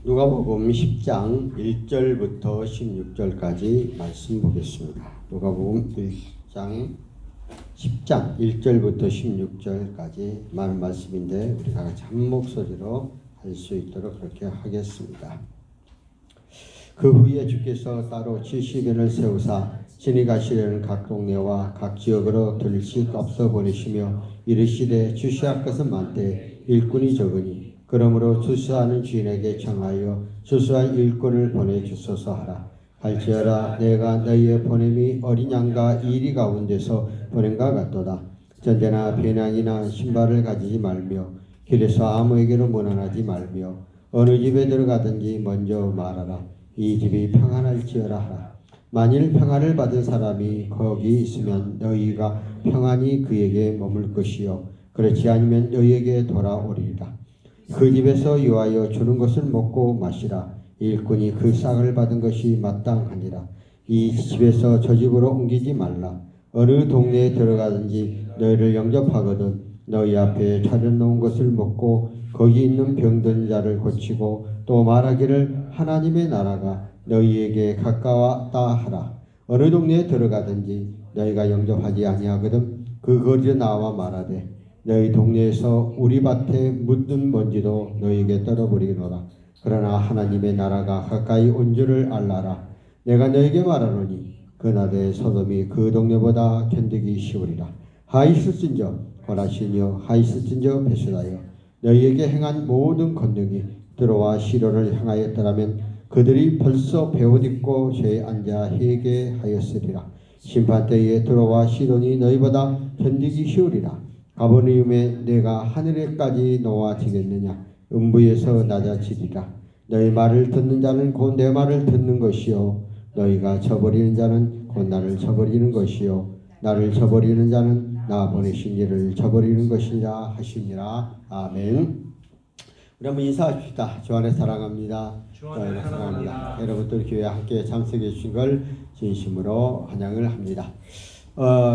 누가복음 10장 1절부터 16절까지 말씀 보겠습니다. 누가복음 10장 1절부터 16절까지 많은 말씀인데 우리가 같이 한 목소리로 할 수 있도록 그렇게 하겠습니다. 그 후에 주께서 따로 70인을 세우사 친히 가시려는 각 동네와 각 지역으로 들씩 없어 보내시며 이르시되 주시할 것은 많되 일꾼이 적으니 그러므로 주수하는 주인에게 청하여 주수할 일꾼을 보내주소서 하라. 할지어다 내가 너희의 보냄이 어린 양과 이리 가운데서 보낸과 같도다. 전대나 배낭이나 신발을 가지지 말며 길에서 아무에게로 문안하지 말며 어느 집에 들어가든지 먼저 말하라. 이 집이 평안할지어라 하라. 만일 평안을 받은 사람이 거기 있으면 너희가 평안히 그에게 머물 것이요 그렇지 않으면 너희에게 돌아오리라. 그 집에서 요하여 주는 것을 먹고 마시라. 일꾼이 그 싹을 받은 것이 마땅하니라. 이 집에서 저 집으로 옮기지 말라. 어느 동네에 들어가든지 너희를 영접하거든 너희 앞에 차려놓은 것을 먹고 거기 있는 병든 자를 고치고 또 말하기를 하나님의 나라가 너희에게 가까웠다 하라. 어느 동네에 들어가든지 너희가 영접하지 아니하거든 그 거리에 나와 말하되 너희 동네에서 우리 밭에 묻은 먼지도 너희에게 떨어버리노라. 그러나 하나님의 나라가 가까이 온 줄을 알라라. 내가 너희에게 말하노니 그 날에 소돔이 그 동네보다 견디기 쉬우리라. 하이스진저 고라시니여 하이스진저 베스다여 너희에게 행한 모든 권능이 들어와 시로를 향하였더라면 그들이 벌써 베옷 입고 죄에 앉아 회개하였으리라. 심판대에 들어와 시돈이 너희보다 견디기 쉬우리라. 가버나움에 내가 하늘에까지 놓아지겠느냐. 음부에서 낮아지리라. 너희 말을 듣는 자는 곧 내 말을 듣는 것이요 너희가 저버리는 자는 곧 나를 저버리는 것이요 나를 저버리는 자는 나 보내신 이를 저버리는 것이라 하시니라. 아멘. 우리 한번 인사합시다. 주 안에 사랑합니다. 주 안에 사랑합니다. 여러분들 교회 함께 참석해 주신 걸 진심으로 환영을 합니다.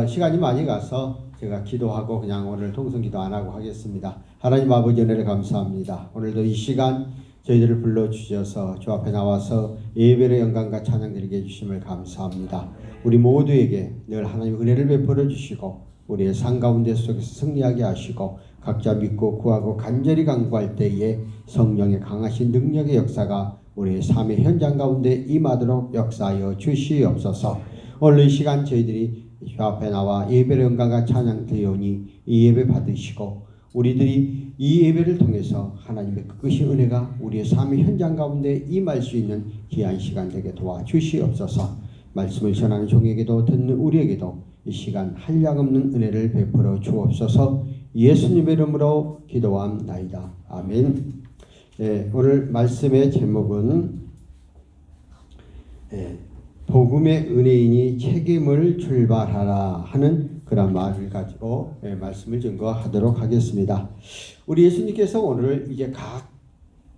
시간이 많이 가서 제가 기도하고 그냥 오늘 통성기도 안 하고 하겠습니다. 하나님 아버지 은혜를 감사합니다. 오늘도 이 시간 저희들을 불러주셔서 주 앞에 나와서 예배의 영광과 찬양 드리게 해주심을 감사합니다. 우리 모두에게 늘 하나님 은혜를 베풀어 주시고 우리의 삶 가운데 속에서 승리하게 하시고 각자 믿고 구하고 간절히 간구할 때에 성령의 강하신 능력의 역사가 우리의 삶의 현장 가운데 임하도록 역사하여 주시옵소서. 오늘 이 시간 저희들이 주 앞에 나와 예배의 영광과 찬양 드리오니 이 예배 받으시고 우리들이 이 예배를 통해서 하나님의 크신 은혜가 우리의 삶의 현장 가운데 임할 수 있는 귀한 시간 되게 도와주시옵소서. 말씀을 전하는 종에게도 듣는 우리에게도 이 시간 한량없는 은혜를 베풀어 주옵소서. 예수님의 이름으로 기도함나이다. 아멘. 오늘 말씀의 제목은 복음의 은혜인이 책임을 출발하라 하는 그런 말을 가지고 말씀을 증거하도록 하겠습니다. 우리 예수님께서 오늘 이제 각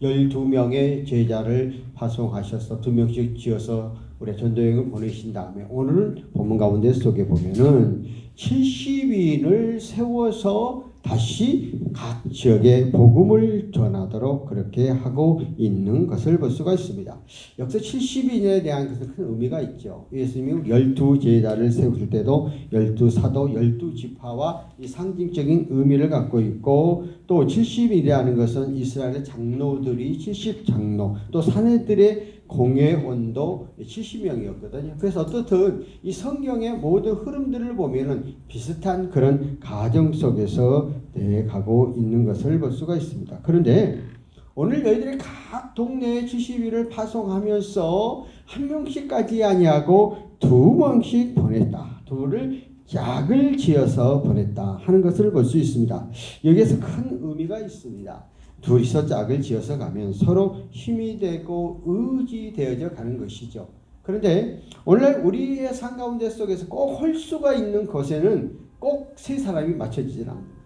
12명의 제자를 파송하셔서 2명씩 지어서 우리 전도여행을 보내신 다음에 오늘 본문 가운데 속에 보면은 70인을 세워서 다시 각 지역에 복음을 전하도록 그렇게 하고 있는 것을 볼 수가 있습니다. 여기서 70인에 대한 것은 큰 의미가 있죠. 예수님이 12제자를 세우실 때도 12사도, 12지파와 이 상징적인 의미를 갖고 있고 또 70인이라는 것은 이스라엘의 장로들이 70장로 또 사내들의 공회원도 70명이었거든요. 그래서 어떻든 이 성경의 모든 흐름들을 보면은 비슷한 그런 가정 속에서 가고 있는 것을 볼 수가 있습니다. 그런데 오늘 너희들이 각 동네에 70일을 파송하면서 한 명씩까지 아니하고 2명씩 보냈다. 둘을 짝을 지어서 보냈다 하는 것을 볼 수 있습니다. 여기에서 큰 의미가 있습니다. 둘이서 짝을 지어서 가면 서로 힘이 되고 의지되어져 가는 것이죠. 그런데 오늘 우리의 삶 가운데 속에서 꼭 홀수가 있는 것에는 꼭 세 사람이 맞춰지질 않습니다.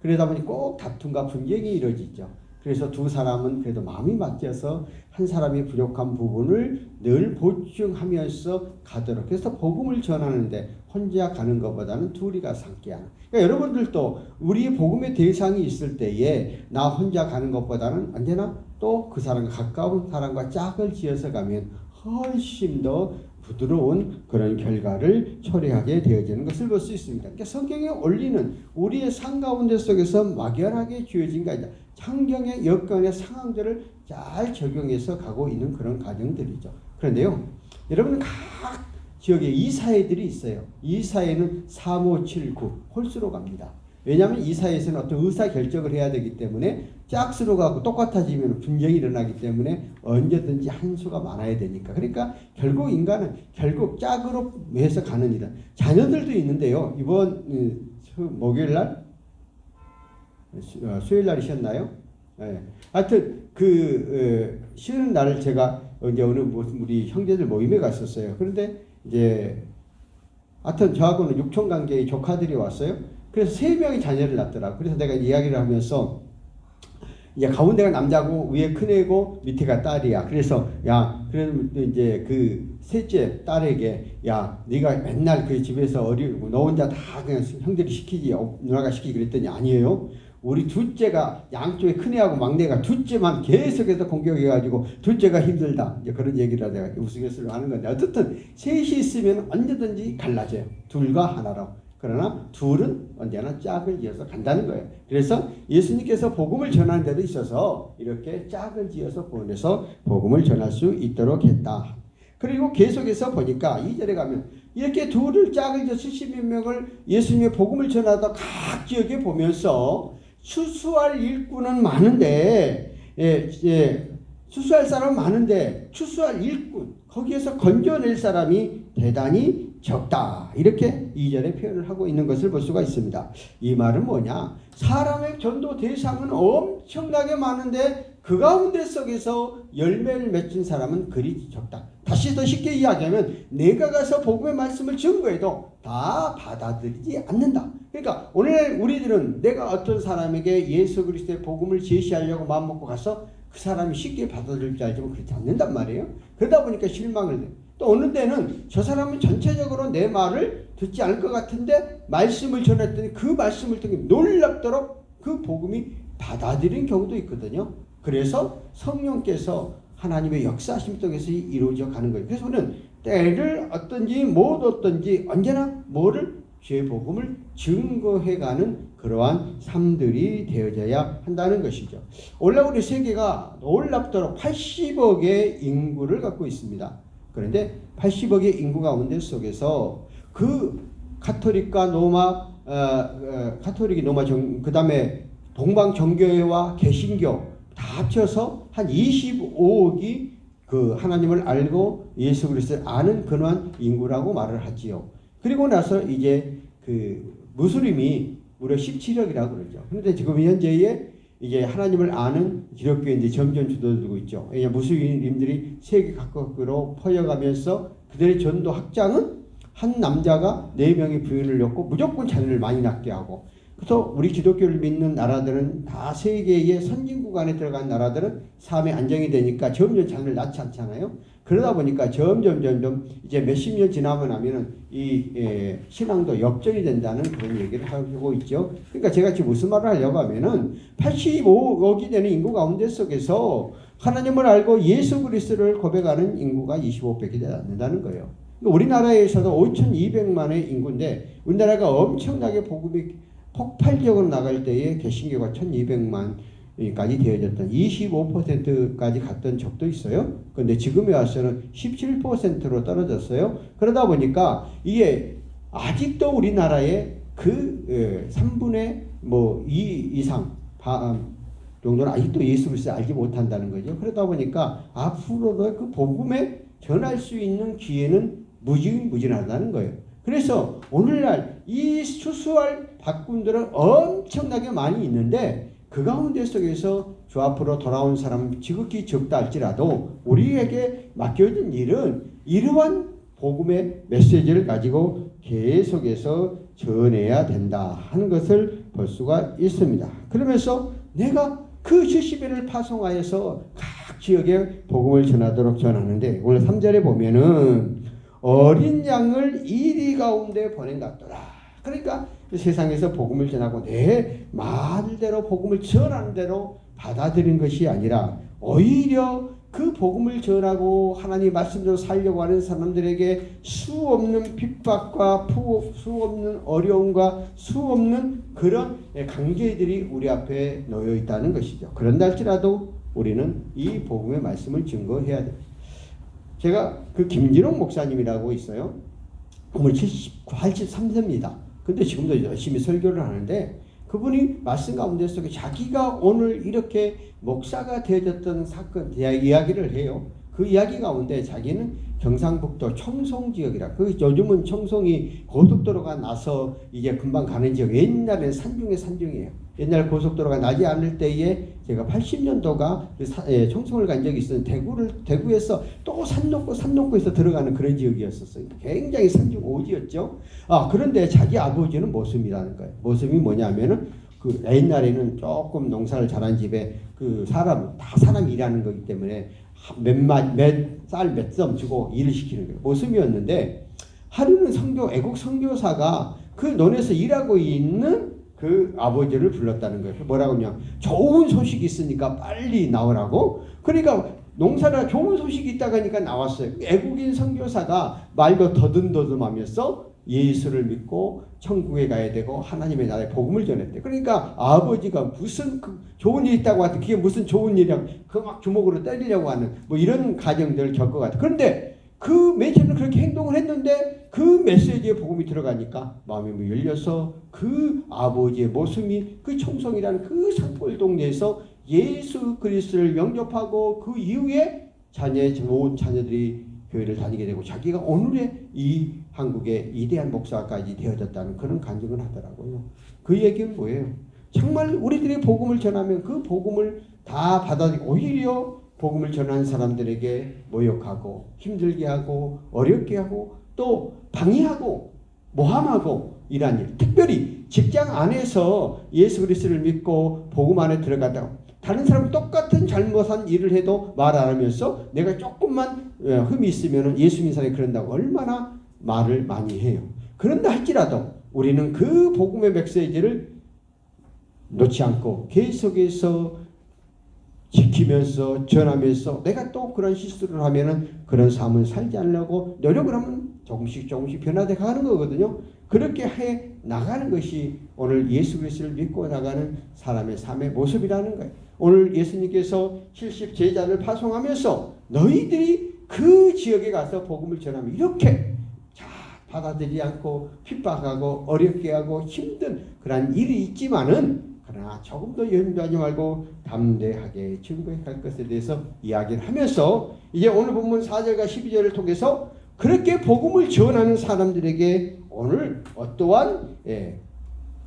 그러다 보니 꼭 다툼과 분쟁이 이루어지죠. 그래서 두 사람은 그래도 마음이 맡겨서 한 사람이 부족한 부분을 늘 보충하면서 가도록. 그래서 복음을 전하는데 혼자 가는 것보다는 둘이 가서 함께하는. 그러니까 여러분들도 우리 복음의 대상이 있을 때에 나 혼자 가는 것보다는 언제나 또 그 사람과 가까운 사람과 짝을 지어서 가면 훨씬 더 부드러운 그런 결과를 초래하게 되어지는 것을 볼 수 있습니다. 그러니까 성경의 원리는 우리의 삶 가운데 속에서 막연하게 주어진 게 아니라 환경의 여건의 상황들을 잘 적용해서 가고 있는 그런 과정들이죠. 그런데요, 여러분 각 지역에 이사회들이 있어요. 이사회는 3579 홀수로 갑니다. 왜냐하면 이사회에서는 어떤 의사 결정을 해야 되기 때문에 짝수로 가고 똑같아지면 분쟁이 일어나기 때문에 언제든지 한 수가 많아야 되니까. 그러니까 결국 인간은 결국 짝으로 해서 가는 일은 자녀들도 있는데요. 이번 목요일 날 수요일 날이셨나요? 네. 하여튼 쉬는 날을 제가 이제 어느 우리 형제들 모임에 갔었어요. 그런데 이제 하여튼 저하고는 육촌 관계의 조카들이 왔어요. 그래서 3명이 자녀를 낳더라고. 그래서 내가 이야기를 하면서 이제 가운데가 남자고 위에 큰애고 밑에가 딸이야. 그래서 야, 그래도 이제 그 셋째 딸에게 야, 네가 맨날 그 집에서 어리고 너 혼자 다 그냥 형들이 시키지 누나가 시키지 그랬더니 아니에요. 우리 둘째가 양쪽에 큰애하고 막내가 둘째만 계속해서 공격해가지고 둘째가 힘들다. 이제 그런 얘기를 하다가 우스갯소리로 하는 건데 어쨌든 셋이 있으면 언제든지 갈라져요. 둘과 하나로. 그러나 둘은 언제나 짝을 지어서 간다는 거예요. 그래서 예수님께서 복음을 전하는 데도 있어서 이렇게 짝을 지어서 보내서 복음을 전할 수 있도록 했다. 그리고 계속해서 보니까 2절에 가면 이렇게 둘을 짝을 지어 70여 명을 예수님의 복음을 전하다 각 지역에 보면서 추수할 일꾼은 많은데 추수할 사람은 많은데 추수할 일꾼 거기에서 건져낼 사람이 대단히 적다. 이렇게 2절에 표현을 하고 있는 것을 볼 수가 있습니다. 이 말은 뭐냐? 사람의 전도 대상은 엄청나게 많은데 그 가운데 속에서 열매를 맺힌 사람은 그리 적다. 다시 더 쉽게 이야기하면 내가 가서 복음의 말씀을 증거해도 다 받아들이지 않는다. 그러니까 오늘 우리들은 내가 어떤 사람에게 예수 그리스도의 복음을 제시하려고 마음먹고 가서 그 사람이 쉽게 받아들일지 알지만 그렇지 않는단 말이에요. 그러다 보니까 실망을 해. 또 어느 때는 저 사람은 전체적으로 내 말을 듣지 않을 것 같은데 말씀을 전했더니 그 말씀을 듣고 놀랍도록 그 복음이 받아들인 경우도 있거든요. 그래서 성령께서 하나님의 역사심 속에서 이루어져 가는 거예요. 그래서 우리는 때를 얻든지 못 얻든지 언제나 뭐를 주의 복음을 증거해가는 그러한 삶들이 되어져야 한다는 것이죠. 원래 우리 세계가 놀랍도록 80억의 인구를 갖고 있습니다. 그런데 80억의 인구 가운데 속에서 그 가톨릭과 로마 가톨릭이 로마 그 다음에 동방 정교회와 개신교 다 합쳐서 한 25억이 그 하나님을 알고 예수 그리스도를 아는 그러한 인구라고 말을 하지요. 그리고 나서 이제 그 무슬림이 무려 17억이라고 그러죠. 그런데 지금 현재에 이제 하나님을 아는 기독교인들이 점점 줄어들고 있죠. 왜냐하면 무슬림들이 세계 각국으로 퍼져가면서 그들의 전도 확장은 한 남자가 4명의 부인을 낳고 무조건 자녀를 많이 낳게 하고, 그래서 우리 기독교를 믿는 나라들은 다 세계의 선진국 안에 들어간 나라들은 삶의 안정이 되니까 점점 자녀를 낳지 않잖아요. 그러다 보니까 점점 이제 몇십 년 지나고 나면은 이 신앙도 역전이 된다는 그런 얘기를 하고 있죠. 그러니까 제가 지금 무슨 말을 하려고 하면은 85억이 되는 인구 가운데 속에서 하나님을 알고 예수 그리스도를 고백하는 인구가 25억밖에 되지 않는다는 거예요. 우리나라에서도 5,200만의 인구인데 우리나라가 엄청나게 복음이 폭발적으로 나갈 때에 개신교가 1,200만까지 되어졌던 25%까지 갔던 적도 있어요. 그런데 지금에 와서는 17%로 떨어졌어요. 그러다 보니까 이게 아직도 우리나라의 그 3분의 2 이상 정도는 아직도 예수 그리스도를 알지 못한다는 거죠. 그러다 보니까 앞으로도 그 복음에 전할 수 있는 기회는 무진하다는 거예요. 그래서 오늘날 이 추수할 박군들은 엄청나게 많이 있는데 그 가운데 속에서 주 앞으로 돌아온 사람은 지극히 적다 할지라도 우리에게 맡겨진 일은 이러한 복음의 메시지를 가지고 계속해서 전해야 된다 하는 것을 볼 수가 있습니다. 그러면서 내가 그 70일을 파송하여서 각 지역에 복음을 전하도록 전하는데 오늘 3절에 보면은 어린 양을 이리 가운데 보낸다더라. 그러니까 세상에서 복음을 전하고 내 말대로 복음을 전하는 대로 받아들인 것이 아니라 오히려 그 복음을 전하고 하나님 말씀대로 살려고 하는 사람들에게 수없는 핍박과 수없는 어려움과 수없는 그런 강제들이 우리 앞에 놓여 있다는 것이죠. 그런다 할지라도 우리는 이 복음의 말씀을 증거해야 됩니다. 제가 그 김진홍 목사님이라고 있어요. 오늘 83세입니다. 근데 지금도 열심히 설교를 하는데 그분이 말씀 가운데 속에 자기가 오늘 이렇게 목사가 되어졌던 사건 이야기를 해요. 그 이야기 가운데 자기는 경상북도 청송 지역이라 요즘은 청송이 고속도로가 나서 이제 금방 가는 지역, 옛날에는 산중의 산중이에요. 옛날 고속도로가 나지 않을 때에 제가 80년도가 청송을 간 적이 있었는데 대구에서 또 산 넘고에서 들어가는 그런 지역이었었어요. 굉장히 산중 오지였죠. 그런데 자기 아버지는 모습이라는 거예요. 모습이 뭐냐면은 그 옛날에는 조금 농사를 잘한 집에 그 사람 일하는 거기 때문에 쌀 몇 점 주고 일을 시키는 거예요. 모습이었는데 하루는 애국 선교사가 그 논에서 일하고 있는 그 아버지를 불렀다는 거예요. 뭐라고 하냐? 좋은 소식이 있으니까 빨리 나오라고. 그러니까 농사라 좋은 소식이 있다고 하니까 나왔어요. 애국인 선교사가 말도 더듬더듬하면서 예수를 믿고 천국에 가야 되고 하나님의 나라의 복음을 전했대. 그러니까 아버지가 무슨 좋은 일이 있다고 하더니 그게 무슨 좋은 일이야? 그 막 주먹으로 때리려고 하는 뭐 이런 가정들을 겪어가지고. 그런데 그 매체는 그렇게 행동을 했는데 그 메시지에 복음이 들어가니까 마음이 열려서 그 아버지의 모습이 그 청송이라는 그 산골 동네에서 예수 그리스도를 영접하고 그 이후에 온 자녀들이 교회를 다니게 되고 자기가 오늘의 이 한국의 위대한 목사까지 되어졌다는 그런 간증을 하더라고요. 그 얘기는 뭐예요? 정말 우리들이 복음을 전하면 그 복음을 다 받아들이고 오히려 복음을 전하는 사람들에게 모욕하고 힘들게 하고 어렵게 하고 또 방해하고 모함하고 이런 일, 특별히 직장 안에서 예수 그리스도를 믿고 복음 안에 들어가다가 다른 사람 똑같은 잘못한 일을 해도 말 안 하면서 내가 조금만 흠이 있으면 예수 믿는 사람이 그런다고 얼마나 말을 많이 해요. 그런다 할지라도 우리는 그 복음의 메시지를 놓지 않고 계속해서 지키면서 전하면서 내가 또 그런 실수를 하면은 그런 삶을 살지 않으려고 노력을 하면 조금씩 변화돼 가는 거거든요. 그렇게 해 나가는 것이 오늘 예수 그리스도를 믿고 나가는 사람의 삶의 모습이라는 거예요. 오늘 예수님께서 70 제자를 파송하면서 너희들이 그 지역에 가서 복음을 전하면 이렇게 받아들이지 않고 핍박하고 어렵게 하고 힘든 그런 일이 있지만은 그러나 조금 더 연주하지 말고 담대하게 증거할 것에 대해서 이야기를 하면서 이제 오늘 본문 4절과 12절을 통해서 그렇게 복음을 전하는 사람들에게 오늘 어떠한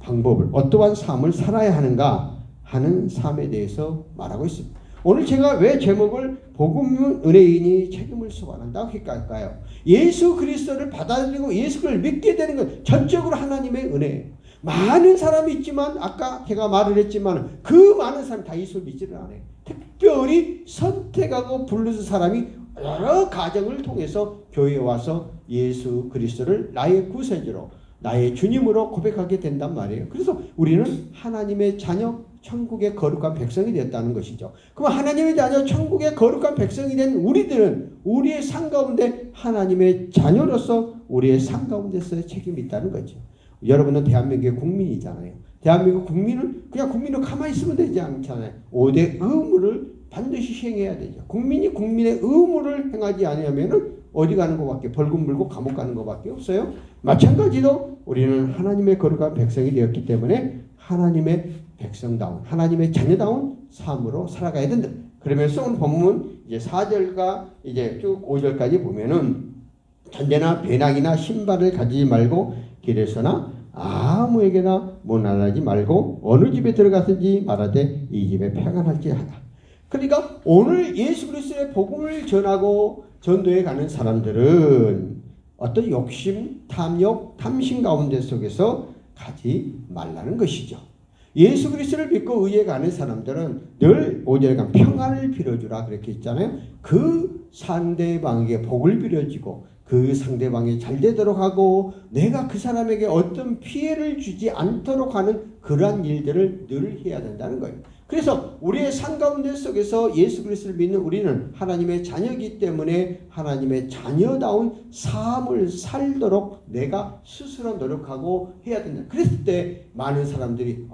방법을 어떠한 삶을 살아야 하는가 하는 삶에 대해서 말하고 있습니다. 오늘 제가 왜 제목을 복음은 은혜이니 책임을 소환한다고 할까요? 예수 그리스도를 받아들이고 예수를 믿게 되는 것 전적으로 하나님의 은혜예요. 많은 사람이 있지만 아까 제가 말을 했지만 그 많은 사람이 다 예수를 믿지를 않아요. 특별히 선택하고 부르는 사람이 여러 가정을 통해서 교회에 와서 예수 그리스도를 나의 구세주로 나의 주님으로 고백하게 된단 말이에요. 그래서 우리는 하나님의 자녀 천국의 거룩한 백성이 되었다는 것이죠. 그럼 하나님의 자녀 천국의 거룩한 백성이 된 우리들은 우리의 삶 가운데 하나님의 자녀로서 우리의 삶 가운데서의 책임이 있다는 거죠. 여러분은 대한민국의 국민이잖아요. 대한민국 국민은 그냥 국민으로 가만히 있으면 되지 않잖아요. 5대 의무를 반드시 시행해야 되죠. 국민이 국민의 의무를 행하지 않으면은 어디 가는 것밖에 벌금 물고 감옥 가는 것밖에 없어요. 마찬가지로 우리는 하나님의 거룩한 백성이 되었기 때문에 하나님의 백성다운 하나님의 자녀다운 삶으로 살아가야 된다. 그러면서 오늘 본문 이제 4절과 이제 쭉 5절까지 보면은 전대나 배낭이나 신발을 가지지 말고 길에서나 아무에게나 문안하지 말고 어느 집에 들어가든지 말하되 이 집에 평안할지 하라. 그러니까 오늘 예수 그리스도의 복음을 전하고 전도해 가는 사람들은 어떤 욕심, 탐욕, 탐심 가운데 속에서 가지 말라는 것이죠. 예수 그리스도를 믿고 의에 가는 사람들은 늘 5절에 가면 평안을 빌어주라 그렇게 있잖아요. 그 상대방에게 복을 빌어주고 그 상대방이 잘 되도록 하고 내가 그 사람에게 어떤 피해를 주지 않도록 하는 그러한 일들을 늘 해야 된다는 거예요. 그래서 우리의 삶 가운데 속에서 예수 그리스도를 믿는 우리는 하나님의 자녀이기 때문에 하나님의 자녀다운 삶을 살도록 내가 스스로 노력하고 해야 된다. 그랬을 때 많은 사람들이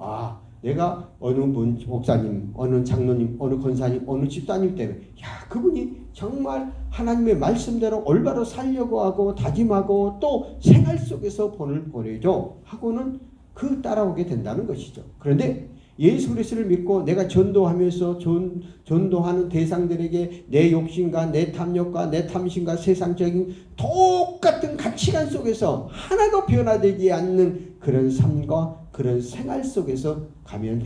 내가 어느 분 목사님, 어느 장로님, 어느 권사님, 어느 집사님 때문에 그분이 정말 하나님의 말씀대로 올바로 살려고 하고 다짐하고 또 생활 속에서 본을 보내죠 하고는 그 따라오게 된다는 것이죠. 그런데 예수 그리스도를 믿고 내가 전도하면서 전도하는 대상들에게 내 욕심과 내 탐욕과 내 탐심과 세상적인 똑같은 가치관 속에서 하나도 변화되지 않는 그런 삶과 그런 생활 속에서 가면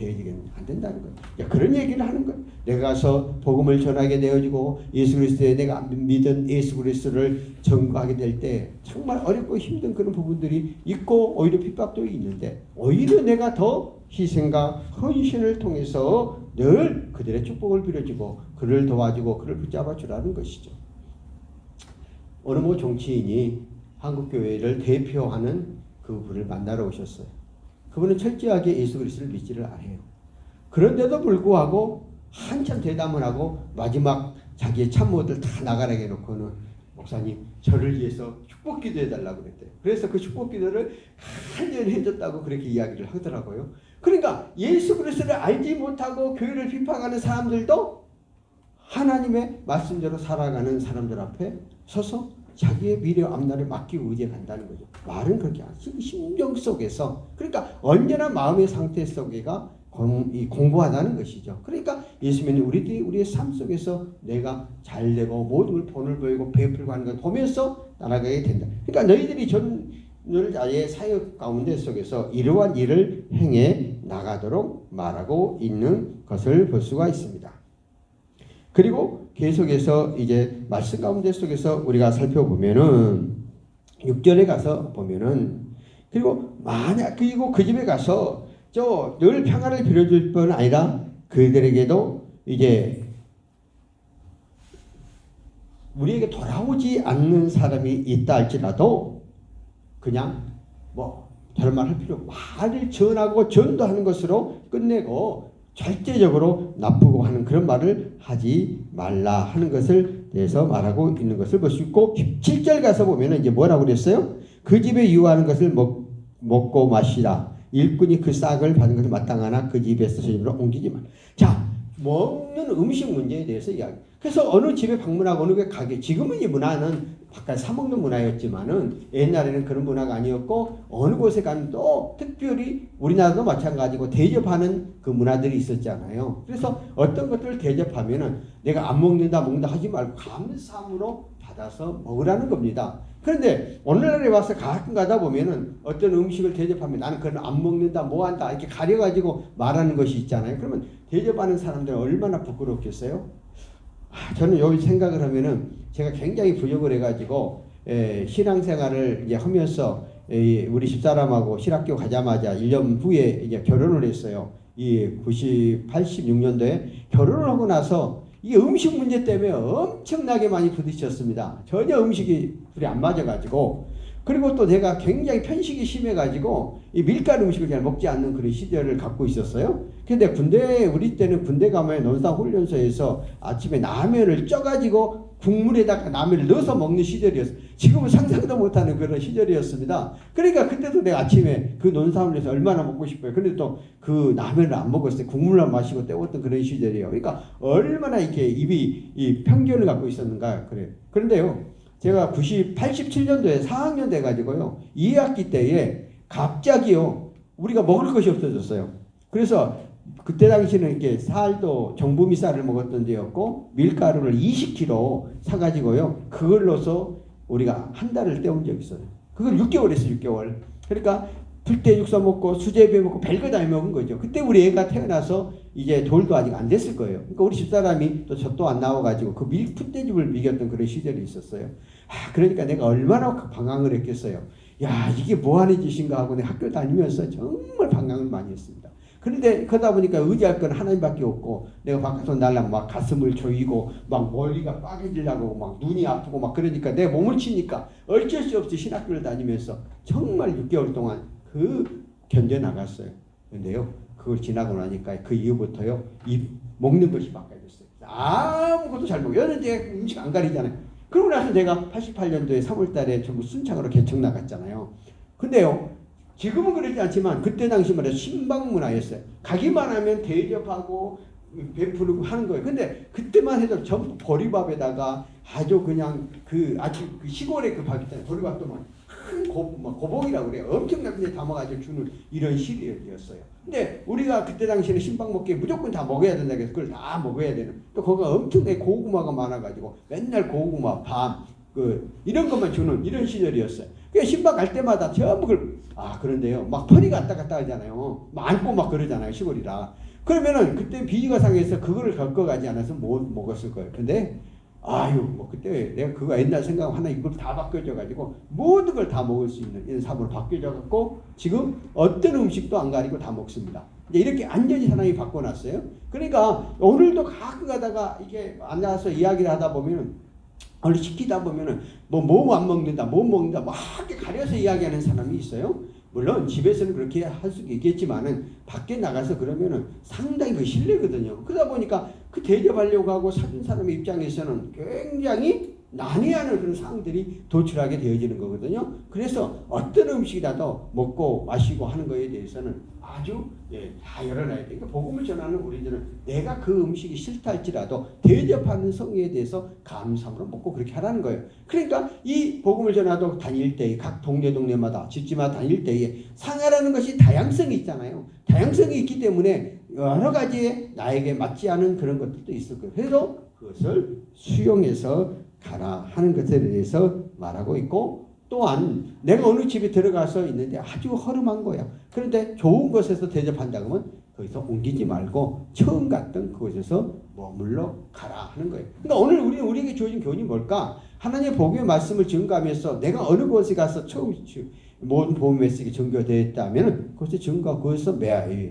안 된다는 거예요. 그런 얘기를 하는 거예요. 내가 가서 복음을 전하게 되어지고 예수 그리스도에 내가 믿은 예수 그리스도를 전거하게 될 때 정말 어렵고 힘든 그런 부분들이 있고 오히려 핍박도 있는데 오히려 내가 더 희생과 헌신을 통해서 늘 그들의 축복을 빌어주고 그를 도와주고 그를 붙잡아 주라는 것이죠. 어느 뭐 정치인이 한국교회를 대표하는 그분을 만나러 오셨어요. 그분은 철저하게 예수 그리스도를 믿지를 않아요. 그런데도 불구하고 한참 대담을 하고 마지막 자기의 참모들 다 나가라게 해놓고는 목사님 저를 위해서 축복 기도해달라고 그랬대요. 그래서 그 축복 기도를 간절히 해줬다고 그렇게 이야기를 하더라고요. 그러니까 예수 그리스도를 알지 못하고 교회를 비판하는 사람들도 하나님의 말씀대로 살아가는 사람들 앞에 서서 자기의 미래와 앞날을 맡기고 의지해 간다는 거죠. 말은 그렇게 안 쓰고 심정 속에서 그러니까 언제나 마음의 상태 속에가 공부하다는 것이죠. 그러니까 예수 믿는 우리들이 우리의 삶 속에서 내가 잘 되고 모든 걸 본을 보이고 베풀고 하는 걸 보면서 따라가게 된다. 그러니까 너희들이 전을 나의 사역 가운데 속에서 이러한 일을 행해 나가도록 말하고 있는 것을 볼 수가 있습니다. 그리고 계속해서 이제 말씀 가운데 속에서 우리가 살펴보면은 6절에 가서 보면은 그리고 그 집에 가서 늘 평안을 빌어줄 뿐 아니라 그들에게도 이제 우리에게 돌아오지 않는 사람이 있다 할지라도 그냥 다른 말 할 필요 없고 말을 전하고 전도하는 것으로 끝내고 절대적으로 나쁘고 하는 그런 말을 하지 말라 하는 것을 대해서 말하고 있는 것을 볼 수 있고 7절 가서 보면 이제 뭐라고 그랬어요? 그 집에 유하는 것을 먹고 마시라. 일꾼이 그 싹을 받은 것을 마땅하나 그 집에서 저 집으로 옮기지 마. 자, 먹는 음식 문제에 대해서 이야기. 그래서 어느 집에 방문하고 어느 가게 지금은 이 문화는 바깥 사 먹는 문화였지만은 옛날에는 그런 문화가 아니었고 어느 곳에 가면 또 특별히 우리나라도 마찬가지고 대접하는 그 문화들이 있었잖아요. 그래서 어떤 것들을 대접하면은 내가 안 먹는다 하지 말고 감사함으로 받아서 먹으라는 겁니다. 그런데 오늘날에 와서 가끔 가다 보면은 어떤 음식을 대접하면 나는 그걸 안 먹는다 뭐한다 이렇게 가려가지고 말하는 것이 있잖아요. 그러면 대접하는 사람들은 얼마나 부끄럽겠어요? 저는 여기 생각을 하면은 제가 굉장히 부족을 해가지고 신앙생활을 이제 하면서 우리 집사람하고 신학교 가자마자 1년 후에 이제 결혼을 했어요. 86년도에 결혼을 하고 나서 이 음식 문제 때문에 엄청나게 많이 부딪혔습니다. 전혀 음식이 둘이 안 맞아가지고 그리고 또 내가 굉장히 편식이 심해가지고 이 밀가루 음식을 잘 먹지 않는 그런 시절을 갖고 있었어요. 근데 우리 때는 군대 가면 논사훈련소에서 아침에 라면을 쪄가지고 국물에다가 라면을 넣어서 먹는 시절이었어요. 지금은 상상도 못하는 그런 시절이었습니다. 그러니까 그때도 내가 아침에 그 논사훈련소에서 얼마나 먹고 싶어요. 근데 또 그 라면을 안 먹었어요. 국물만 마시고 때웠던 그런 시절이에요. 그러니까 얼마나 이렇게 입이 이 편견을 갖고 있었는가 그래요. 그런데요. 제가 87년도에 4학년 돼가지고요. 2학기 때에 갑자기요. 우리가 먹을 것이 없어졌어요. 그래서 그때 당시는 이렇게 쌀도 정부미 쌀을 먹었던 데였고 밀가루를 20kg 사가지고요. 그걸로서 우리가 한 달을 때운 적이 있어요. 그걸 6개월 했어요. 6개월. 그러니까 풀떼죽 써먹고 수제비 먹고 별거 다 먹은 거죠. 그때 우리 애가 태어나서 이제 돌도 아직 안 됐을 거예요. 그러니까 우리 집사람이 또 젖도 안 나와가지고 그 풀떼죽을 먹였던 그런 시절이 있었어요. 그러니까 내가 얼마나 방황을 했겠어요. 야, 이게 뭐하는 짓인가 하고 내 학교 다니면서 정말 방황을 많이 했습니다. 그런데 그러다 보니까 의지할 건 하나님밖에 없고 내가 바깥으로 날라면 막 가슴을 조이고 막 머리가 빠개지려고 막 눈이 아프고 막 그러니까 내 몸을 치니까 어쩔 수 없이 신학교를 다니면서 정말 6개월 동안 그 견뎌나갔어요. 근데요 그걸 지나고 나니까 그 이후부터요 먹는 것이 바뀌어졌어요. 아무것도 잘 먹어요. 여는 이제 음식 안 가리잖아요. 그러고 나서 내가 88년도에 3월달에 전부 순창으로 개척 나갔잖아요. 근데요 지금은 그렇지 않지만 그때 당시만 해도 신방문화였어요. 가기만 하면 대접하고 베푸고 하는 거예요. 근데 그때만 해도 전부 보리밥에다가 아주 그냥 아주 시골의 그 밥 있잖아요. 보리밥도 막 고복이라고 그래요. 엄청나게 담아가지고 주는 이런 시리얼이었어요. 근데 우리가 그때 당시에는 신방 먹기에 무조건 다 먹어야 된다 해서 그걸 다 먹어야 되는. 또 거기가 엄청나게 고구마가 많아가지고 맨날 고구마, 밤, 이런 것만 주는 이런 시절이었어요. 그러니까 신방 갈 때마다 전부 그런데요. 막 편히 갔다 하잖아요. 막 안고 막 그러잖아요. 시골이라. 그러면은 그때 비위가 상해서 그거를 겪어가지 않아서 못 먹었을 거예요. 근데 뭐 그때 내가 그거 옛날 생각하면 하나 이걸 다 바뀌어져가지고 모든 걸 다 먹을 수 있는 이런 삶으로 바뀌어져갖고 지금 어떤 음식도 안 가리고 다 먹습니다. 이제 이렇게 완전히 하나님이 바꿔놨어요. 그러니까 오늘도 가끔 가다가 이게 앉아서 이야기를 하다 보면은 오늘 시키다 보면은 뭐 안 먹는다, 뭐 먹는다, 막 이렇게 가려서 이야기하는 사람이 있어요. 물론 집에서는 그렇게 할 수 있겠지만은 밖에 나가서 그러면은 상당히 그 실례거든요. 그러다 보니까 그 대접하려고 하고 사준 사람의 입장에서는 굉장히 난해하는 그런 상황들이 도출하게 되어지는 거거든요. 그래서 어떤 음식이라도 먹고 마시고 하는 거에 대해서는 아주 다 열어놔야 돼. 그러니까 복음을 전하는 우리들은 내가 그 음식이 싫다 할지라도 대접하는 성의에 대해서 감사함으로 먹고 그렇게 하라는 거예요. 그러니까 이 복음을 전하도 다닐 때에 각 동네마다 집집마다 다닐 때에 상하라는 것이 다양성이 있잖아요. 다양성이 있기 때문에 여러 가지의 나에게 맞지 않은 그런 것들도 있을 거예요. 그래서 그것을 수용해서 가라 하는 것에 대해서 말하고 있고, 또한 내가 어느 집에 들어가서 있는데 아주 허름한 거야. 그런데 좋은 곳에서 대접한다 그러면 거기서 옮기지 말고 처음 갔던 그곳에서 머물러 가라 하는 거예요. 그러니까 오늘 우리에게 주어진 교훈이 뭘까? 하나님의 복음의 말씀을 증거하면서 내가 어느 곳에 가서 처음 모든 복음 메시지가 증거되었다면 그것에 거기서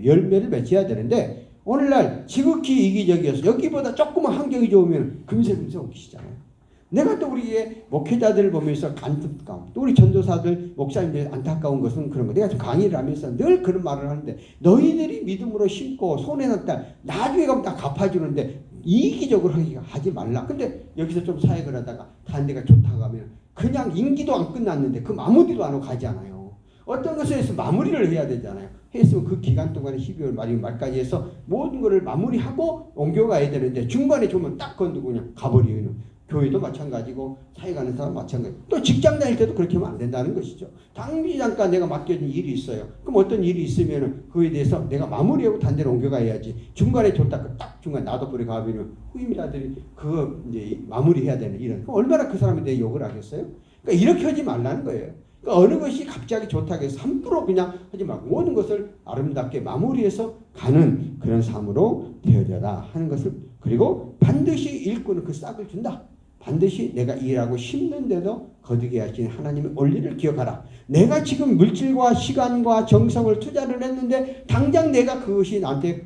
열매를 맺어야 되는데, 오늘날 지극히 이기적이어서 여기보다 조금만 환경이 좋으면 금세 옮기시잖아요. 내가 또 우리의 목회자들을 보면서 안타까움, 또 우리 전도사들, 목사님들 안타까운 것은 그런 거. 내가 좀 강의를 하면서 늘 그런 말을 하는데, 너희들이 믿음으로 심고 손에 넣다 나중에 가면 다 갚아주는데 이기적으로 하지 말라. 근데 여기서 좀 사역을 하다가 다른 데가 좋다고 하면 그냥 임기도 안 끝났는데 그 마무리도 안 하고 가지 않아요. 어떤 것에 대해서 마무리를 해야 되잖아요. 했으면 그 기간 동안에 12월 말까지 해서 모든 것을 마무리하고 옮겨가야 되는데 중간에 주면 딱 건드고 그냥 가버리는. 교회도 마찬가지고 사역하는 사람 마찬가지. 또 직장 다닐 때도 그렇게 하면 안 된다는 것이죠. 잠깐 내가 맡겨진 일이 있어요. 그럼 어떤 일이 있으면 그에 대해서 내가 마무리하고 다른 데로 옮겨가야지. 중간에 줬다가 딱 중간 놔둬버리고 가면 후임자들이 그거 이제 마무리해야 되는 이런. 그럼 얼마나 그 사람에 대해 욕을 하겠어요? 그러니까 이렇게 하지 말라는 거예요. 그러니까 어느 것이 갑자기 좋다고 해서 함부로 그냥 하지 말고 모든 것을 아름답게 마무리해서 가는 그런 삶으로 되어져라 하는 것을. 그리고 반드시 일꾼은 그 싹을 준다. 반드시 내가 일하고 심는데도 거두게 하신 하나님의 원리를 기억하라. 내가 지금 물질과 시간과 정성을 투자를 했는데 당장 내가 그것이 나한테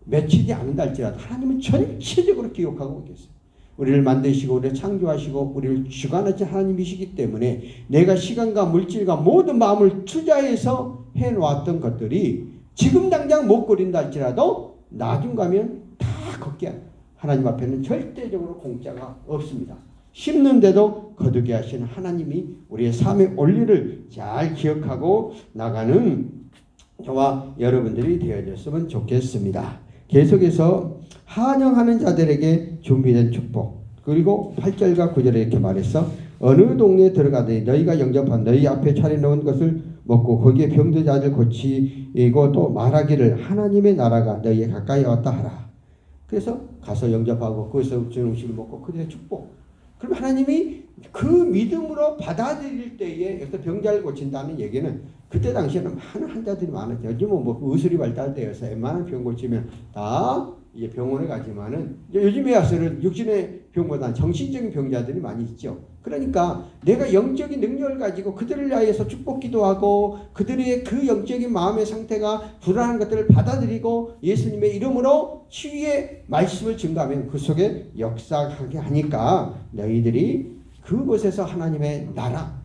맺히지 않는다 할지라도 하나님은 전체적으로 기억하고 있겠어요. 우리를 만드시고 우리를 창조하시고 우리를 주관하신 하나님이시기 때문에 내가 시간과 물질과 모든 마음을 투자해서 해놓았던 것들이 지금 당장 못 거린다 할지라도 나중 가면 다 걷게 합니다. 하나님 앞에는 절대적으로 공짜가 없습니다. 심는데도 거두게 하시는 하나님이 우리의 삶의 원리를 잘 기억하고 나가는 저와 여러분들이 되어졌으면 좋겠습니다. 계속해서 환영하는 자들에게 준비된 축복, 그리고 8절과 9절에 이렇게 말했어. 어느 동네에 들어가더니 너희가 영접한 너희 앞에 차려놓은 것을 먹고 거기에 병든 자들 고치고 또 말하기를 하나님의 나라가 너희에 가까이 왔다 하라. 그래서 가서 영접하고 거기서 주는 음식을 먹고 그들의 축복. 그럼 하나님이 그 믿음으로 받아들일 때에 여기서 병자를 고친다는 얘기는 그때 당시에는 많은 환자들이 많았죠. 요즘은 뭐 의술이 발달되어서 웬만한 병 고치면 다 이제 병원에 가지만은 요즘에 와서는 육신의 병보다는 정신적인 병자들이 많이 있죠. 그러니까 내가 영적인 능력을 가지고 그들을 위하여서 축복 기도하고 그들의 그 영적인 마음의 상태가 불안한 것들을 받아들이고 예수님의 이름으로 치유의 말씀을 증거하면 그 속에 역사하게 하니까 너희들이 그곳에서 하나님의 나라,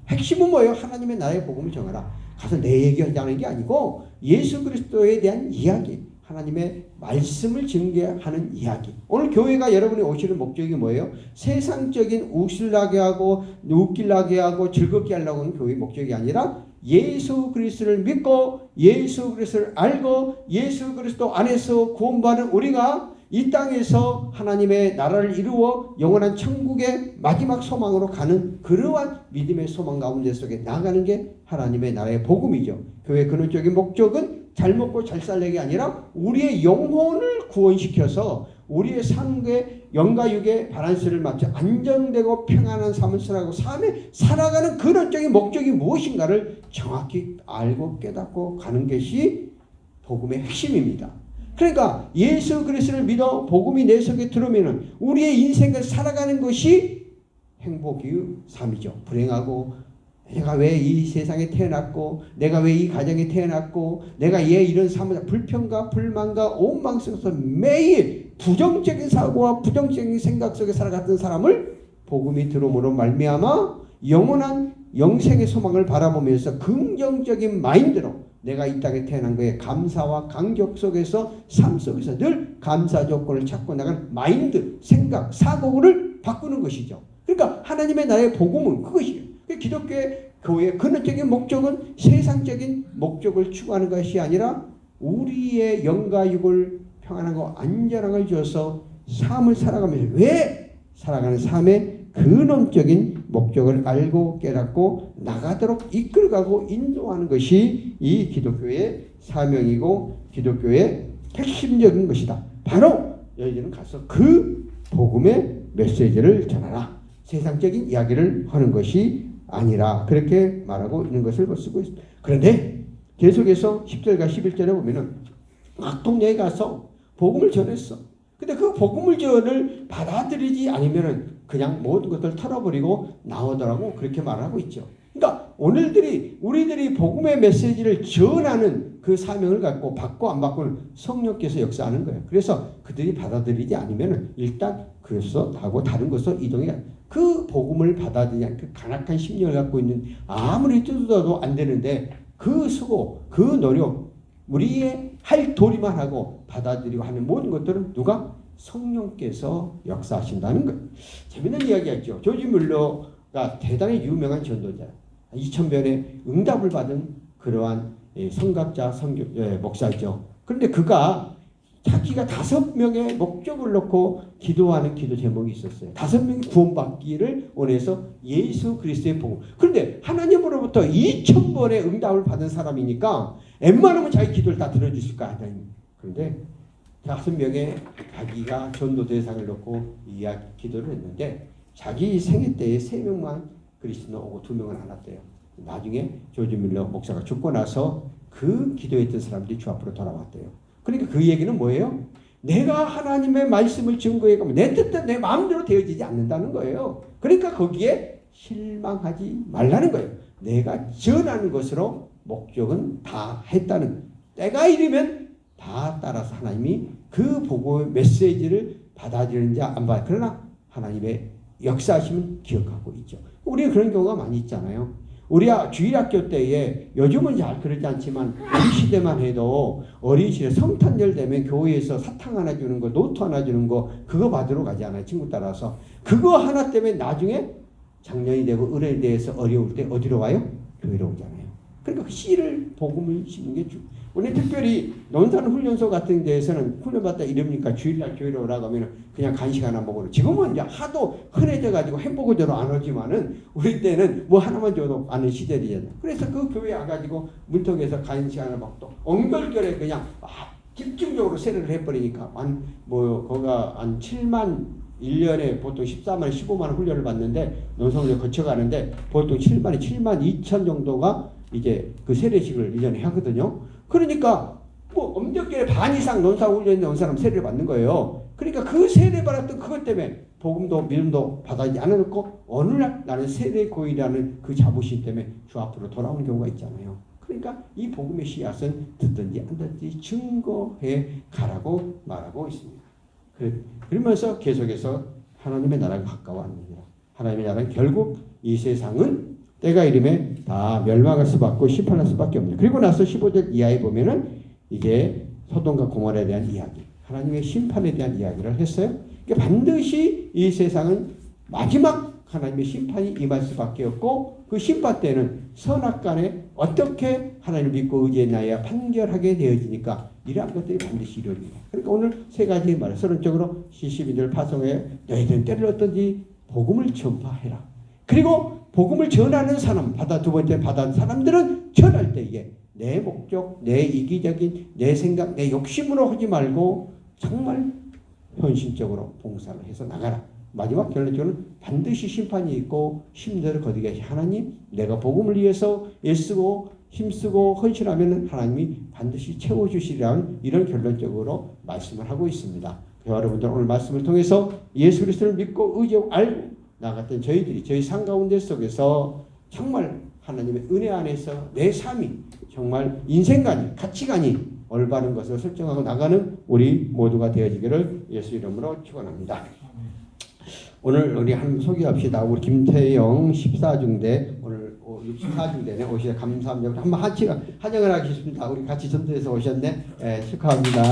핵심은 뭐예요? 하나님의 나라의 복음을 전하라. 가서 내 얘기하자는 게 아니고 예수 그리스도에 대한 이야기, 하나님의 말씀을 증거하는 이야기. 오늘 교회가 여러분이 오시는 목적이 뭐예요? 세상적인 웃을나게 하고 웃길나게 하고 즐겁게 하려고 하는 교회의 목적이 아니라 예수 그리스도를 믿고 예수 그리스도를 알고 예수 그리스도 안에서 구원받은 우리가 이 땅에서 하나님의 나라를 이루어 영원한 천국의 마지막 소망으로 가는 그러한 믿음의 소망 가운데 속에 나가는 게 하나님의 나라의 복음이죠. 교회의 근원적인 목적은 잘 먹고 잘 살려게 아니라 우리의 영혼을 구원시켜서 우리의 삶의 영과 육의 바란스를 맞춰 안정되고 평안한 삶을 삶에 살아가는 근원적인 목적이 무엇인가를 정확히 알고 깨닫고 가는 것이 복음의 핵심입니다. 그러니까 예수 그리스도를 믿어 복음이 내 속에 들어오면 우리의 인생을 살아가는 것이 행복의 삶이죠. 불행하고 내가 왜 이 세상에 태어났고 내가 왜 이 가정에 태어났고 내가 왜 이런 삶을 불평과 불만과 원망 속에서 매일 부정적인 사고와 부정적인 생각 속에 살아갔던 사람을 복음이 들어옴으로 말미암아 영원한 영생의 소망을 바라보면서 긍정적인 마인드로 내가 이 땅에 태어난 거에 감사와 감격 속에서 삶 속에서 늘 감사 조건을 찾고 나가는 마인드, 생각, 사고를 바꾸는 것이죠. 그러니까 하나님의 나라의 복음은 그것이에요. 기독교의 교회의 근원적인 목적은 세상적인 목적을 추구하는 것이 아니라 우리의 영과 육을 평안하고 안전함을 주어서 삶을 살아가면서 왜 살아가는 삶의 근원적인 목적을 알고 깨닫고 나가도록 이끌어가고 인도하는 것이 이 기독교의 사명이고 기독교의 핵심적인 것이다. 바로 너희들은 가서 그 복음의 메시지를 전하라. 세상적인 이야기를 하는 것이 아니라 그렇게 말하고 있는 것을 쓰고 있습니다. 그런데 계속해서 10절과 11절에 보면은 각 동네에 가서 복음을 전했어. 근데 그 복음을 전을 받아들이지 않으면은 그냥 모든 것을 털어버리고 나오더라고 그렇게 말하고 있죠. 그러니까 우리들이 복음의 메시지를 전하는 그 사명을 갖고 받고 안 받고는 성령께서 역사하는 거예요. 그래서 그들이 받아들이지 않으면은 일단 그것서 하고 다른 것으로 이동해. 그 복음을 받아들이지 않고 그 간악한 심령을 갖고 있는 아무리 뜯어도 안 되는데 그 수고, 그 노력, 우리의 할 도리만 하고 받아들이고 하는 모든 것들은 누가? 성령께서 역사하신다는 거예요. 재밌는 이야기였죠. 조지 뮬러가 대단히 유명한 전도자, 2000번의 응답을 받은 그러한 성각자 목사죠. 그런데 그가 자기가 5명의 목적을 놓고 기도하는 기도 제목이 있었어요. 5명이 구원받기를 원해서 예수 그리스도의 복음. 그런데 하나님으로부터 2000번의 응답을 받은 사람이니까 웬만하면 자기 기도를 다 들어주실 거 아니에요. 그런데 5명의 자기가 전도 대상을 놓고 기도를 했는데 자기 생애 때에 3명만 그리스도는 오고 2명은 안 왔대요. 나중에 조지 밀러 목사가 죽고 나서 그 기도했던 사람들이 주 앞으로 돌아왔대요. 그러니까 그 얘기는 뭐예요? 내가 하나님의 말씀을 증거해가면 내 뜻대로 내 마음대로 되어지지 않는다는 거예요. 그러니까 거기에 실망하지 말라는 거예요. 내가 전하는 것으로 목적은 다 했다는, 때가 이르면 다 따라서 하나님이 그 복음의 메시지를 받아들이는지 안 받아. 그러나 하나님의 역사하심은 기억하고 있죠. 우리가 그런 경우가 많이 있잖아요. 우리 주일학교 때에 요즘은 잘 그러지 않지만 우리 시대만 해도 어린 시대 성탄절 되면 교회에서 사탕 하나 주는 거, 노트 하나 주는 거 그거 받으러 가잖아요. 친구 따라서. 그거 하나 때문에 나중에 장년이 되고 어른이 돼서 어려울 때 어디로 와요? 교회로 오잖아요. 그러니까 그 씨를 복음을 심는 게 우리 특별히 논산훈련소 같은 데에서는 훈련받다 이럽니까 주일날 교회로 오라고 하면 그냥 간식 하나 먹으러. 지금은 이제 하도 흔해져가지고 햄버거 줘도 안 오지만은 우리 때는 뭐 하나만 줘도 아는 시절이잖아요. 그래서 그 교회 와가지고 문턱에서 간식 하나 먹고 엉결결에 그냥 집중적으로 세례를 해버리니까 거가 한 7만 1년에 보통 14만 15만 훈련을 받는데 논산훈련 거쳐가는데 보통 7만 2천 정도가 이제 그 세례식을 1년에 하거든요. 그러니까 뭐 엄격하게 반 이상 논사훈련에 온 사람 세례를 받는 거예요. 그러니까 그 세례받았던 그것 때문에 복음도 믿음도 받아지 않았고 어느 날 나는 세례 고인이라는 그 자부심 때문에 주 앞으로 돌아오는 경우가 있잖아요. 그러니까 이 복음의 씨앗은 듣든지 안 듣든지 증거해 가라고 말하고 있습니다. 그러면서 계속해서 하나님의 나라가 가까워합니다. 하나님의 나라는 결국 이 세상은 때가 이름에 다 멸망할 수밖에 심판할 수밖에 없습니다. 그리고 나서 15절 이하에 보면은 이게 소돔과 고모라에 대한 이야기, 하나님의 심판에 대한 이야기를 했어요. 그러니까 반드시 이 세상은 마지막 하나님의 심판이 임할 수밖에 없고 그 심판 때는 선악간에 어떻게 하나님을 믿고 의지했나야 판결하게 되어지니까 이러한 것들이 반드시 이루어집니다. 그러니까 오늘 세 가지 말, 서론적으로 시시비들 파송해 너희들은 때를 얻든지 복음을 전파해라. 그리고 복음을 전하는 사람, 두 번째 받은 사람들은 전할 때에 내 목적, 내 이기적인 내 생각, 내 욕심으로 하지 말고 정말 헌신적으로 봉사를 해서 나가라. 마지막 결론적으로는 반드시 심판이 있고 힘들어 거두게 하나님, 내가 복음을 위해서 애쓰고 힘쓰고 헌신하면 하나님이 반드시 채워주시리라는 이런 결론적으로 말씀을 하고 있습니다. 여러분들 오늘 말씀을 통해서 예수 그리스도를 믿고 의지하고 알고 나갔던 저희들이 저희 삶 가운데 속에서 정말 하나님의 은혜 안에서 내 삶이 정말 인생관이 가치관이 올바른 것을 설정하고 나가는 우리 모두가 되어지기를 예수 이름으로 축원합니다. 오늘 우리 한 소개합시다. 우리 김태영 14중대 오늘 14중대네 오시에 감사합니다. 한번 환영을 하겠습니다. 우리 같이 전도해서 오셨네. 축하합니다.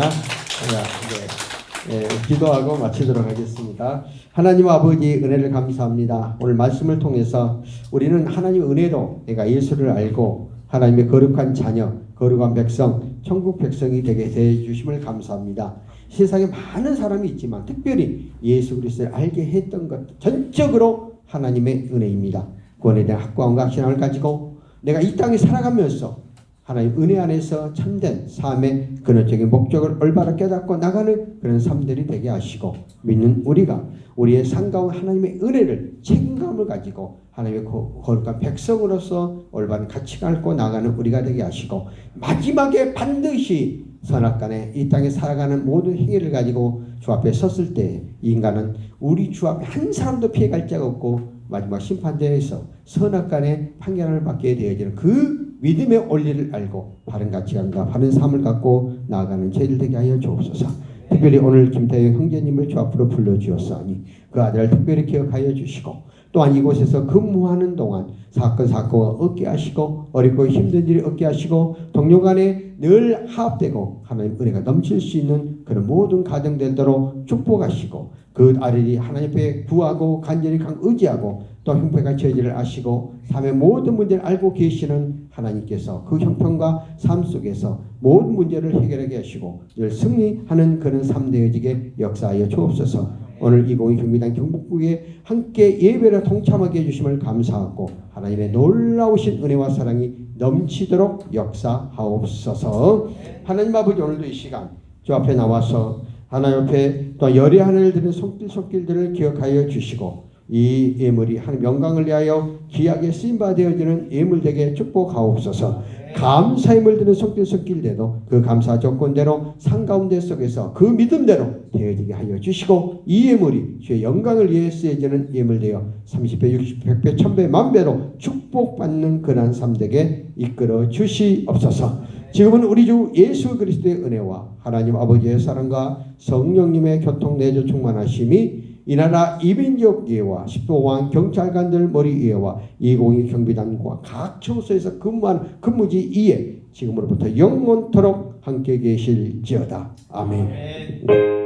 기도하고 마치도록 하겠습니다. 하나님 아버지 은혜를 감사합니다. 오늘 말씀을 통해서 우리는 하나님의 은혜로 내가 예수를 알고 하나님의 거룩한 자녀, 거룩한 백성, 천국 백성이 되게 해주심을 감사합니다. 세상에 많은 사람이 있지만 특별히 예수 그리스도를 알게 했던 것 전적으로 하나님의 은혜입니다. 구원에 대한 확고함과 확신함을 가지고 내가 이 땅에 살아가면서 하나님 은혜 안에서 참된 삶의 근원적인 목적을 올바로 깨닫고 나가는 그런 삶들이 되게 하시고 믿는 우리가 우리의 삶 가운데 하나님의 은혜를 책임감을 가지고 하나님의 거룩한 백성으로서 올바른 가치관을 갖고 나가는 우리가 되게 하시고 마지막에 반드시 선악간에 이 땅에 살아가는 모든 행위를 가지고 주 앞에 섰을 때 인간은 우리 주 앞에 한 사람도 피해갈 자가 없고 마지막 심판대에서 선악간에 판결을 받게 되어지는 그 믿음의 원리를 알고 바른 가치관과 바른 삶을 갖고 나아가는 저희들 되게 하여 주옵소서. 특별히 오늘 김태영 형제님을 주 앞으로 불러주었사니 그 아들을 특별히 기억하여 주시고 또한 이곳에서 근무하는 동안 사건을 얻게 하시고 어렵고 힘든 일이 얻게 하시고 동료 간에 늘 화합되고 하나님 은혜가 넘칠 수 있는 그런 모든 가정되도록 축복하시고 그 아들이 하나님 앞에 구하고 간절히 의지하고 또 형편과 처지를 아시고 삶의 모든 문제를 알고 계시는 하나님께서 그 형편과 삶 속에서 모든 문제를 해결하게 하시고 늘 승리하는 그런 삶 되어지게 역사하여 주옵소서. 오늘 2022 경비단 경북부에 함께 예배를 동참하게 해주심을 감사하고 하나님의 놀라우신 은혜와 사랑이 넘치도록 역사하옵소서. 하나님 아버지 오늘도 이 시간 주 앞에 나와서 하나님 앞에 또 열의 하늘을 드는 손길들을 기억하여 주시고 이 예물이 하나님 영광을 위하여 귀하게 쓰임받아 되어지는 예물 되게 축복하옵소서. 감사의 물 드는 손길대도 그 감사 조건대로 상 가운데 속에서 그 믿음대로 되어지게 하여 주시고 이 예물이 주의 영광을 위해 쓰여지는 예물 되어 30배, 60배, 100배, 1000배, 만배로 축복받는 그런 삶 되게 이끌어 주시옵소서. 지금은 우리 주 예수 그리스도의 은혜와 하나님 아버지의 사랑과 성령님의 교통 내조 충만하심이 이 나라 이민족 예와 10도왕 경찰관들 머리 예와 202 경비단과 각 처소에서 근무하는 근무지 이에 지금으로부터 영원토록 함께 계실지어다. 아멘.